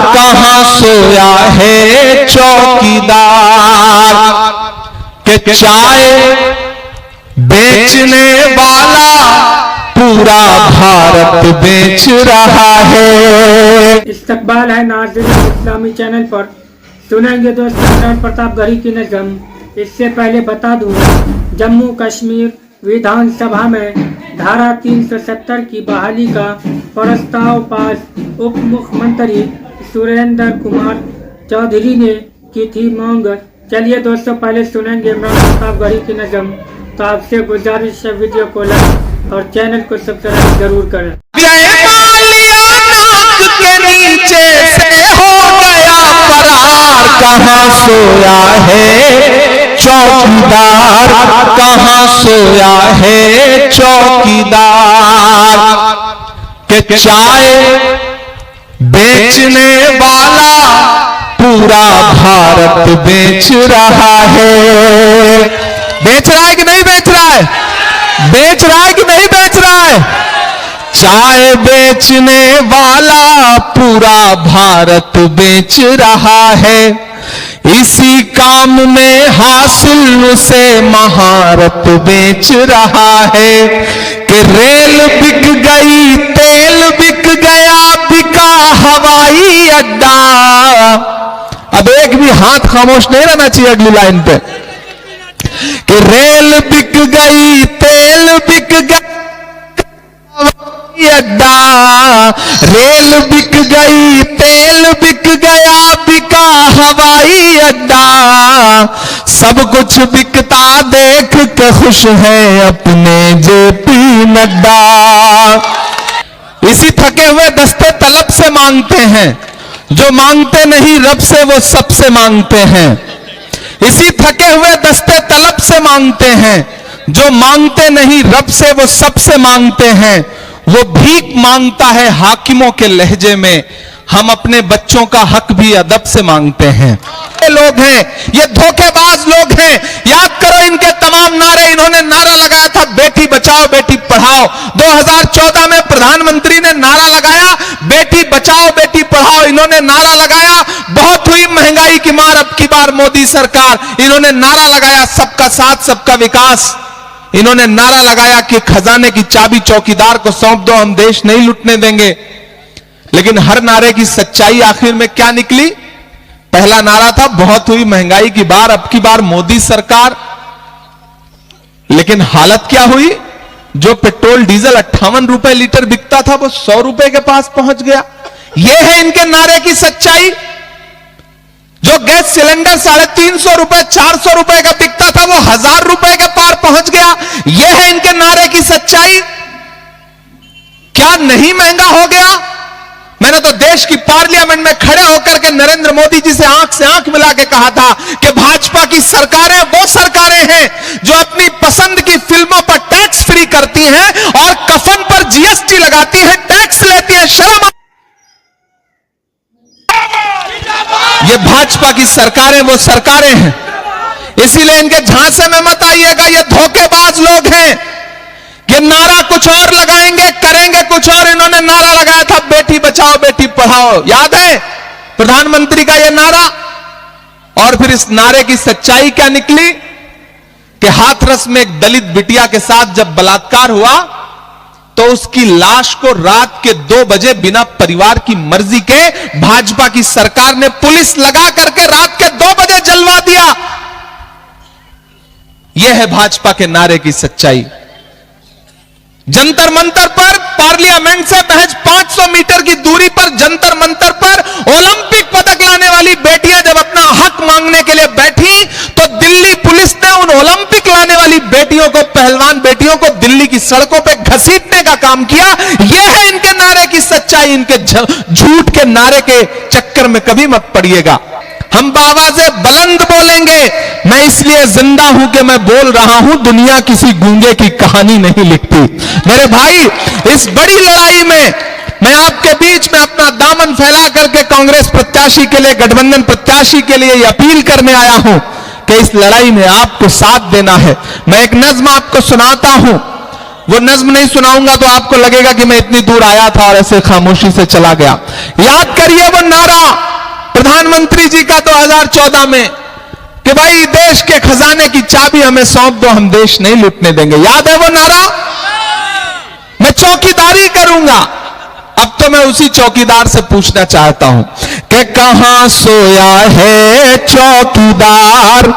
कहां सोया है चौकीदार के चाय बेचने वाला पूरा भारत बेच रहा है। इस्तकबाल है नाज़रीन इस्लामी चैनल पर। सुनेंगे दोस्तों प्रतापगढ़ी की नज़म। इससे पहले बता दूं, जम्मू कश्मीर विधानसभा में धारा 370 की बहाली का प्रस्ताव पास उप मुख्यमंत्री सुरेंद्र कुमार चौधरी ने की थी मांग। चलिए दोस्तों पहले सुनेंगे प्रतापगढ़ी की नज़म। तो आपसे गुजारिश है वीडियो को लाइक और चैनल को सब्सक्राइब जरूर करें। के नीचे से हो गया फरार, कहां सोया है चौकीदार, कहां सोया है चौकीदार के चाय बेचने वाला पूरा भारत बेच रहा है। बेच रहा है कि नहीं बेच रहा है? बेच रहा है कि नहीं बेच रहा है? चाय बेचने वाला पूरा भारत बेच रहा है। इसी काम में हासिल उसे महारत बेच रहा है कि रेल बिक गई, तेल बिक गया, बिका हवाई अड्डा। अब एक भी हाथ खामोश नहीं रहना चाहिए अगली लाइन पे कि रेल बिक गई, तेल बिक गया अड्डा, रेल बिक गई, तेल बिक गया, बिका हवाई अड्डा। सब कुछ बिकता देख के खुश है अपने जेपी नड्डा। इसी थके हुए दस्ते तलब से मांगते हैं, जो मांगते नहीं रब से वो सबसे मांगते हैं। इसी थके हुए दस्ते तलब से मांगते हैं, जो मांगते नहीं रब से वो सबसे मांगते हैं। वो भीख मांगता है हाकिमों के लहजे में, हम अपने बच्चों का हक भी अदब से मांगते हैं। ये लोग हैं, ये धोखेबाज लोग हैं। याद करो इनके तमाम नारे। इन्होंने नारा लगाया था बेटी बचाओ बेटी पढ़ाओ। 2014 में प्रधानमंत्री ने नारा लगाया बेटी बचाओ बेटी पढ़ाओ। इन्होंने नारा लगाया बहुत हुई महंगाई की मार अब की बार मोदी सरकार। इन्होंने नारा लगाया सबका साथ सबका विकास। इन्होंने नारा लगाया कि खजाने की चाबी चौकीदार को सौंप दो, हम देश नहीं लूटने देंगे। लेकिन हर नारे की सच्चाई आखिर में क्या निकली? पहला नारा था बहुत हुई महंगाई की बार अब की बार मोदी सरकार। लेकिन हालत क्या हुई? जो पेट्रोल डीजल 58 रुपए लीटर बिकता था वो 100 रुपए के पास पहुंच गया। यह है इनके नारे की सच्चाई। जो गैस सिलेंडर 350 रुपए 400 रुपए का बिकता था वो 1000 रुपए के पार पहुंच गया। यह है इनके नारे की सच्चाई। क्या नहीं महंगा हो गया? मैंने तो देश की पार्लियामेंट में खड़े होकर के नरेंद्र मोदी जी से आंख मिला के कहा था कि भाजपा की सरकारें वो सरकारें हैं जो अपनी पसंद की फिल्मों पर टैक्स फ्री करती हैं और कफन पर जीएसटी लगाती हैं, टैक्स लेती हैं। शर्म। ये भाजपा की सरकारें वो सरकारें हैं। इसीलिए इनके झांसे में मत आइएगा। ये धोखेबाज लोग हैं। ये नारा कुछ और लगाएंगे, करेंगे कुछ और। इन्होंने नारा लगाया था बेटी बचाओ बेटी पढ़ाओ, याद है प्रधानमंत्री का ये नारा। और फिर इस नारे की सच्चाई क्या निकली कि हाथरस में एक दलित बिटिया के साथ जब बलात्कार हुआ तो उसकी लाश को रात के 2 बजे बिना परिवार की मर्जी के भाजपा की सरकार ने पुलिस लगा करके रात के 2 बजे जलवा दिया। यह है भाजपा के नारे की सच्चाई। जंतर मंतर पर पार्लियामेंट से महज 500 मीटर की दूरी पर जंतर मंतर पर ओलंपिक पदक लाने वाली बेटियां जब अपना हक मांगने के लिए बैठी तो दिल्ली पुलिस ने उन ओलंपिक लाने वाली बेटियों को, पहलवान बेटियों को दिल्ली की सड़कों पे घसीटने का काम किया। यह है इनके नारे की सच्चाई। इनके झूठ के नारे के चक्कर में कभी मत पड़िएगा। हम बावाज़े बुलंद बोलेंगे। मैं इसलिए जिंदा हूं कि मैं बोल रहा हूं, दुनिया किसी गूंगे की कहानी नहीं लिखती। मेरे भाई, इस बड़ी लड़ाई में मैं आपके बीच में अपना दामन फैला करके कांग्रेस प्रत्याशी के लिए, गठबंधन प्रत्याशी के लिए अपील करने आया हूं कि इस लड़ाई में आपको साथ देना है। मैं एक नज्म आपको सुनाता हूं। वो नज्म नहीं सुनाऊंगा तो आपको लगेगा कि मैं इतनी दूर आया था और ऐसे खामोशी से चला गया। याद करिए वो नारा प्रधानमंत्री जी का 2014 में कि भाई देश के खजाने की चाबी हमें सौंप दो, हम देश नहीं लूटने देंगे। याद है वो नारा? मैं चौकीदारी करूंगा। अब तो मैं उसी चौकीदार से पूछना चाहता हूं कि कहां सोया है चौकीदार।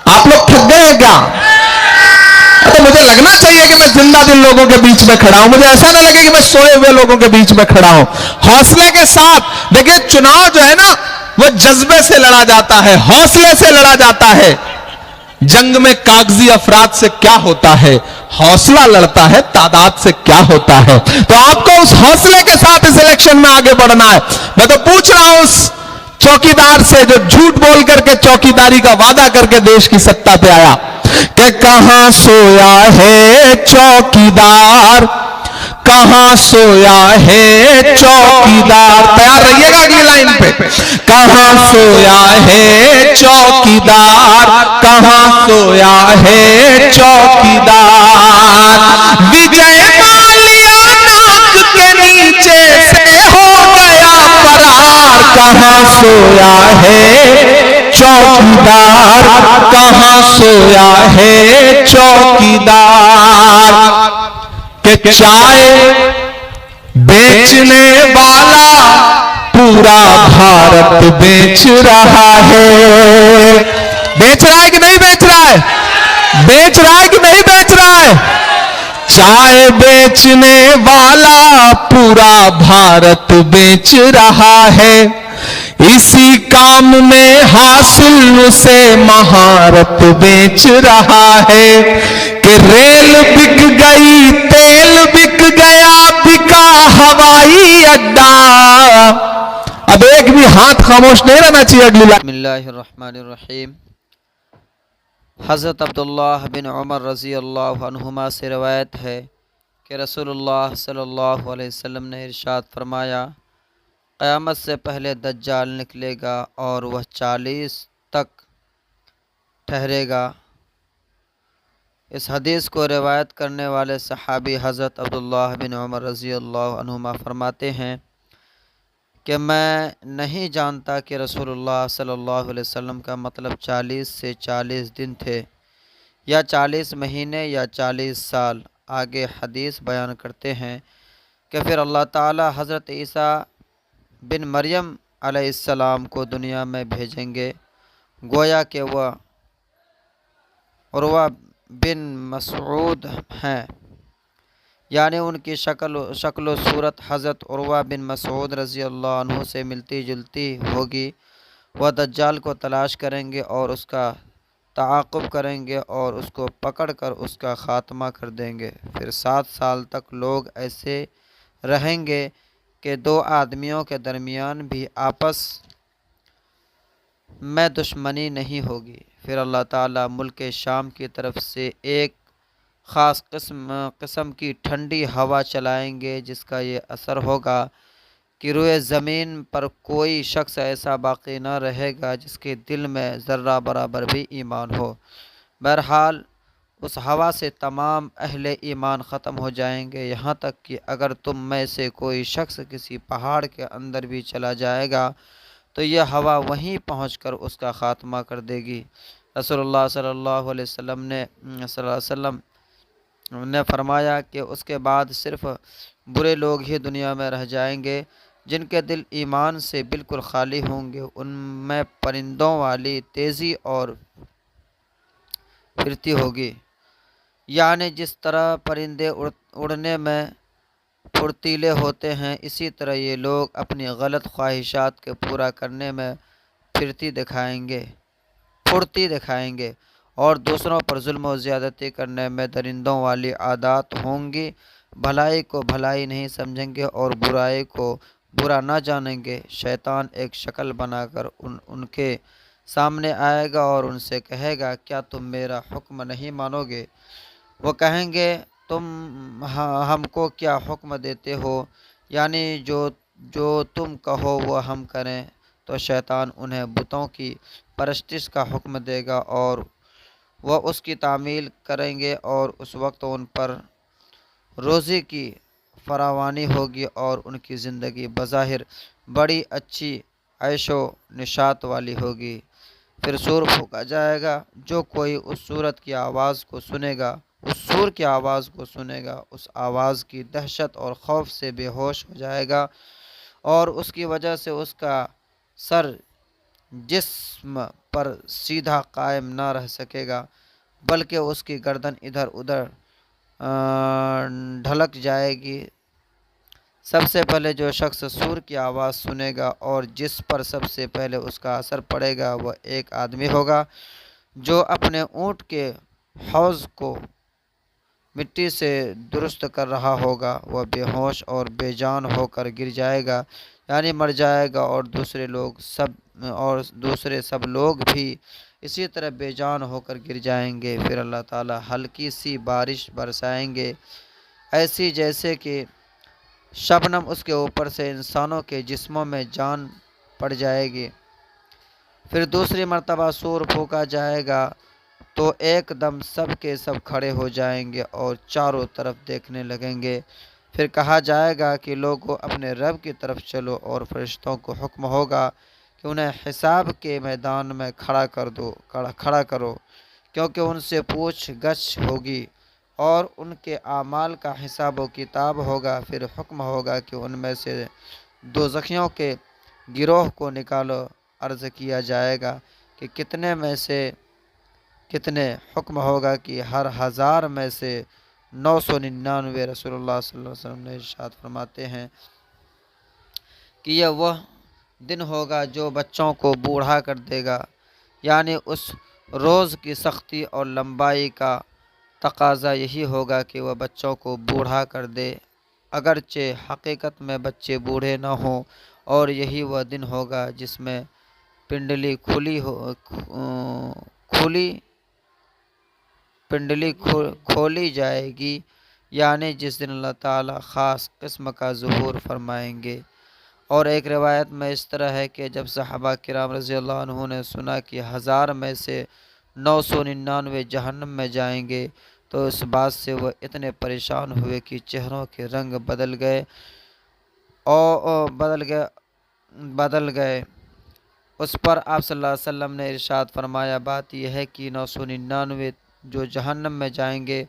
आप लोग थक गए हैं क्या? तो मुझे लगना चाहिए कि मैं जिंदा दिल लोगों के बीच में खड़ा हूं। मुझे ऐसा ना लगे कि मैं सोए हुए लोगों के बीच में खड़ा हूं। हौसले के साथ देखिए, चुनाव जो है ना वो जज्बे से लड़ा जाता है, हौसले से लड़ा जाता है। जंग में कागजी अफराद से क्या होता है, हौसला लड़ता है तादाद से क्या होता है। तो आपको उस हौसले के साथ इस इलेक्शन में आगे बढ़ना है। मैं तो पूछ रहा हूं उस चौकीदार से जो झूठ बोल करके चौकीदारी का वादा करके देश की सत्ता पे आया कि कहां सोया है चौकीदार, कहां सोया है चौकीदार। तैयार रहिएगा अगली लाइन पे। कहां सोया है चौकीदार, कहां सोया है चौकीदार। विजय माल्या नाक के नीचे से हो गया फरार। कहां सोया है चौकीदार, कहां सोया है चौकीदार। कि चाय बेचने वाला पूरा भारत बेच रहा है। बेच रहा है कि नहीं बेच रहा है? बेच रहा है कि नहीं बेच रहा है? चाय बेचने वाला पूरा भारत बेच रहा है। इसी काम में हासिल उसे महारत बेच रहा है। कि रेल बिक गई, तेल बिक गया, बिका हवाई अड्डा। अब एक भी हाथ खामोश नहीं रहना चाहिए। अगली लाइन। बिस्मिल्लाहिर्रहमानिर्रहीम। हज़रत अब्दुल्लाह बिन उमर रज़ी अल्लाह अन्हुमा से रवायत है कि रसूलुल्लाह सल्लल्लाहु अलैहि वसल्लम ने इरशाद फरमाया, क़यामत से पहले दज्जाल निकलेगा और वह 40 तक ठहरेगा। इस हदीस को रिवायत करने वाले सहाबी हज़रत अब्दुल्लाह बिन उमर रज़ी अल्लाह अन्हुमा फरमाते हैं कि मैं नहीं जानता कि रसूलुल्लाह सल्लल्लाहु अलैहि वसल्लम का मतलब 40 से 40 दिन थे या 40 महीने या 40 साल। आगे हदीस बयान करते हैं कि फिर अल्लाह ताला हज़रत ईसा बिन मरियम अलैहिस्सलाम को दुनिया में भेजेंगे। गोया कि वह उर्वा बिन मसऊद हैं, यानी उनकी शक्ल सूरत हज़रत उर्वा बिन मसऊद रज़ी अल्लाह अन्हु से मिलती जुलती होगी। वह दज्जाल को तलाश करेंगे और उसका ताक़ुब करेंगे और उसको पकड़कर उसका ख़ात्मा कर देंगे। फिर 7 साल तक लोग ऐसे रहेंगे कि 2 आदमियों के दरमियान भी आपस में दुश्मनी नहीं होगी। फिर अल्लाह ताला मुल्क शाम की तरफ से एक ख़ास किस्म की ठंडी हवा चलाएंगे, जिसका ये असर होगा कि रोए ज़मीन पर कोई शख्स ऐसा बाकी न रहेगा जिसके दिल में ज़र्रा बराबर भी ईमान हो। बहरहाल उस हवा से तमाम अहले ईमान ख़त्म हो जाएंगे, यहाँ तक कि अगर तुम में से कोई शख्स किसी पहाड़ के अंदर भी चला जाएगा तो यह हवा वहीं पहुंचकर उसका ख़ात्मा कर देगी। रसूलुल्लाह सल्लल्लाहु अलैहि वसल्लम ने फरमाया कि उसके बाद सिर्फ़ बुरे लोग ही दुनिया में रह जाएंगे जिनके दिल ईमान से बिल्कुल खाली होंगे। उनमें परिंदों वाली तेज़ी और फिरती होगी, यानी जिस तरह परिंदे उड़ने में फुर्तीले होते हैं, इसी तरह ये लोग अपनी गलत ख्वाहिशात के पूरा करने में फुर्ती दिखाएंगे और दूसरों पर जुल्म और ज़्यादती करने में दरिंदों वाली आदत होंगी। भलाई को भलाई नहीं समझेंगे और बुराई को बुरा ना जानेंगे। शैतान एक शक्ल बनाकर उनके सामने आएगा और उनसे कहेगा, क्या तुम मेरा हुक्म नहीं मानोगे? वो कहेंगे, तुम हमको क्या हुक्म देते हो, यानी जो तुम कहो वो हम करें। तो शैतान उन्हें बुतों की परस्तिश का हुक्म देगा और वह उसकी तामील करेंगे और उस वक्त उन पर रोज़ी की फरावानी होगी और उनकी ज़िंदगी बज़ाहिर बड़ी अच्छी ऐशो निशात वाली होगी। फिर सूर फूंका जाएगा। जो कोई उस सूरत की आवाज़ को सुनेगा, उस सूर की आवाज़ को सुनेगा, उस आवाज़ की दहशत और खौफ से बेहोश हो जाएगा और उसकी वजह से उसका सर जिस्म पर सीधा कायम ना रह सकेगा, बल्कि उसकी गर्दन इधर उधर ढलक जाएगी। सबसे पहले जो शख्स सूर की आवाज़ सुनेगा और जिस पर सबसे पहले उसका असर पड़ेगा वह एक आदमी होगा जो अपने ऊँट के हौज़ को मिट्टी से दुरुस्त कर रहा होगा। वह बेहोश और बेजान होकर गिर जाएगा, यानी मर जाएगा, और दूसरे सब लोग भी इसी तरह बेजान होकर गिर जाएंगे। फिर अल्लाह ताला हल्की सी बारिश बरसाएंगे, ऐसी जैसे कि शबनम उसके ऊपर से इंसानों के जिस्मों में जान पड़ जाएगी। फिर दूसरी मर्तबा सूर फूंका जाएगा तो एकदम सब के सब खड़े हो जाएंगे और चारों तरफ देखने लगेंगे। फिर कहा जाएगा कि लोगों अपने रब की तरफ चलो, और फरिश्तों को हुक्म होगा कि उन्हें हिसाब के मैदान में खड़ा करो, क्योंकि उनसे पूछ गछ होगी और उनके आमाल का हिसाब व किताब होगा। फिर हुक्म होगा कि उनमें से दोज़खियों के गिरोह को निकालो। अर्ज़ किया जाएगा कि कितने में से कितने। हुक्म होगा कि हर 1000 में से 999। रसूलुल्लाह सल्लल्लाहु अलैहि वसल्लम ने इरशाद फरमाते हैं कि यह वह दिन होगा जो बच्चों को बूढ़ा कर देगा, यानी उस रोज़ की सख्ती और लंबाई का तकाज़ा यही होगा कि वह बच्चों को बूढ़ा कर दे, अगरचे हकीकत में बच्चे बूढ़े न हों। और यही वह दिन होगा जिसमें पिंडली खोली जाएगी, यानी जिस दिन अल्लाह ताला ख़ास किस्म का ज़ुहूर फरमाएंगे। और एक रिवायत में इस तरह है कि जब सहाबा किराम रज़ी अल्लाह अन्हु ने सुना कि 1000 में से 999 जहन्नम में जाएंगे, तो इस बात से वह इतने परेशान हुए कि चेहरों के रंग बदल गए। उस पर आप सल्लल्लाहु अलैहि वसल्लम ने इरशाद फरमाया, बात यह है कि 999 जो जहन्नम में जाएंगे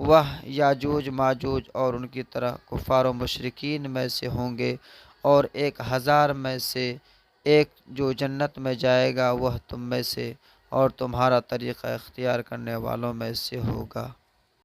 वह याजूज माजूज और उनकी तरह कुफ़ार व मुशरिकीन में से होंगे, और 1000 में से एक जो जन्नत में जाएगा वह तुम में से और तुम्हारा तरीक़ा इख्तियार करने वालों में से होगा।